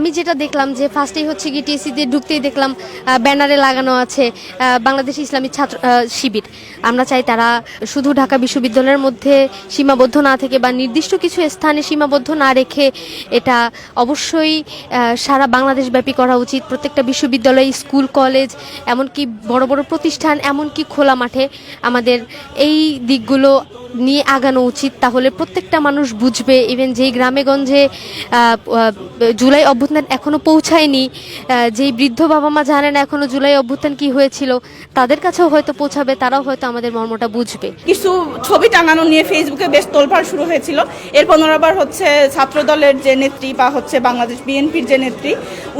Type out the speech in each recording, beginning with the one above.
আমি যেটা দেখলাম যে ফার্স্টেই হচ্ছে কি টিএসসিতে ঢুকতেই দেখলাম ব্যানারে লাগানো আছে বাংলাদেশ ইসলামী ছাত্র শিবির। আমরা চাই তারা শুধু ঢাকা বিশ্ববিদ্যালয়ের মধ্যে সীমাবদ্ধ না থেকে বা নির্দিষ্ট কিছু স্থানে সীমাবদ্ধ না রেখে এটা অবশ্যই সারা বাংলাদেশব্যাপী করা উচিত। প্রত্যেকটা বিশ্ববিদ্যালয়, স্কুল, কলেজ, এমনকি বড় বড় প্রতিষ্ঠান, এমনকি খোলা মাঠে আমাদের এই দিকগুলো নিয়ে আগানো উচিত। তাহলে প্রত্যেকটা মানুষ বুঝবে, ইভেন যেই গ্রামে গঞ্জে জুলাই অভ্যুত্থান এখনো পৌঁছায়নি, যেই বৃদ্ধ বাবা মা জানেন এখনো জুলাই অভ্যুত্থান কি হয়েছিল, তাদের কাছেও হয়তো পৌঁছাবে, তারাও হয়তো আমাদের মর্মটা বুঝবে। কিছু ছবি টাঙানো নিয়ে ফেসবুকে বেশ তোলপাড় শুরু হয়েছিল। এরপর আবার হচ্ছে ছাত্র দলের যে নেত্রী বা হচ্ছে বাংলাদেশ বিএনপির যে নেত্রী,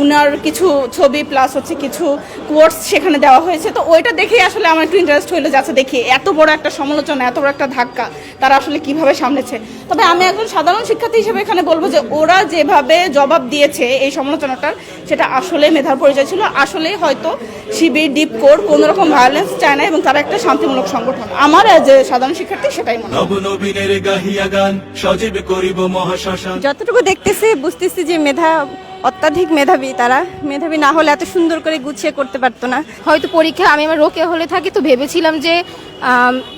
উনার কিছু ছবি প্লাস হচ্ছে কিছু কোর্স সেখানে দেওয়া হয়েছে। তো ওইটা দেখেই আসলে আমার একটু ইন্টারেস্ট হইলো, যাচ্ছে দেখি এত বড় একটা সমালোচনা, এত বড় একটা ধাক্কা তারা আসলে কিভাবে সামলেছে। তবে আমি একজন সাধারণ শিক্ষার্থী হিসেবে এখানে বলবো যে ওরা যেভাবে জবাব দিয়েছে এই সমালোচনাটার, সেটা আসলে মেধার পরিচয় ছিল। আসলে হয়তো শিবির, ডিপকোর কোনো রকম ভায়োলেন্স চায় না এবং তারা একটা শান্তিমূলক সংগঠন। আমার যে সাধারণ শিক্ষার্থী সেটাই মনে হয়। যতটুকু দেখতেছি বুঝতেছি যে অত্যাধিক মেধাবী। তারা মেধাবী না হলে এত সুন্দর করে গুছিয়ে করতে পারতো না। হয়তো পরীক্ষা আমি আমার রোকে হলে থাকি তো ভেবেছিলাম যে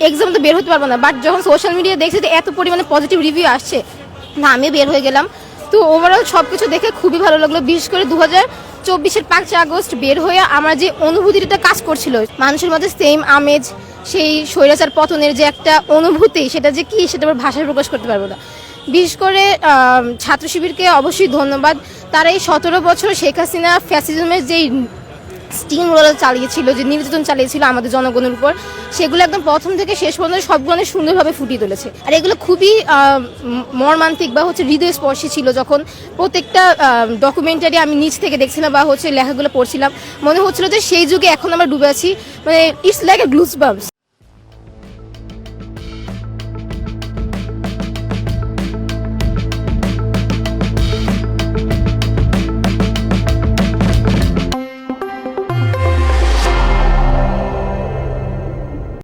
এক্সাম তো বের হতে পারবো না, বাট যখন সোশ্যাল মিডিয়া দেখছি যে এত পরিমাণে পজিটিভ রিভিউ আসছে, না আমি বের হয়ে গেলাম। তো ওভারঅল সব কিছু দেখে খুবই ভালো লাগলো। বিশেষ করে 2024-এর 5 আগস্ট বের হয়ে আমার যে অনুভূতিটা কাজ করছিল, মানুষের মধ্যে সেম আমেজ, সেই স্বৈরাচার পতনের যে একটা অনুভূতি, সেটা যে কি সেটা আমার ভাষায় প্রকাশ করতে পারবো না। বিশেষ করে ছাত্র শিবিরকে অবশ্যই ধন্যবাদ। তারা এই 17 বছর শেখ হাসিনা ফ্যাসিজমের যেই স্টিম রোলার চালিয়েছিল, যে নির্যাতন চালিয়েছিল আমাদের জনগণের উপর, সেগুলো একদম প্রথম থেকে শেষ পর্যন্ত সবগুলো সুন্দরভাবে ফুটিয়ে তুলেছে। আর এগুলো খুবই মর্মান্তিক বা হচ্ছে হৃদয়স্পর্শী ছিল। যখন প্রত্যেকটা ডকুমেন্টারি আমি নিচ থেকে দেখছিলাম বা হচ্ছে লেখাগুলো পড়ছিলাম, মনে হচ্ছিল যে সেই যুগে এখন আমরা ডুবে আছি। মানে ইটস লাইক এ গ্লুজ বাম্পস।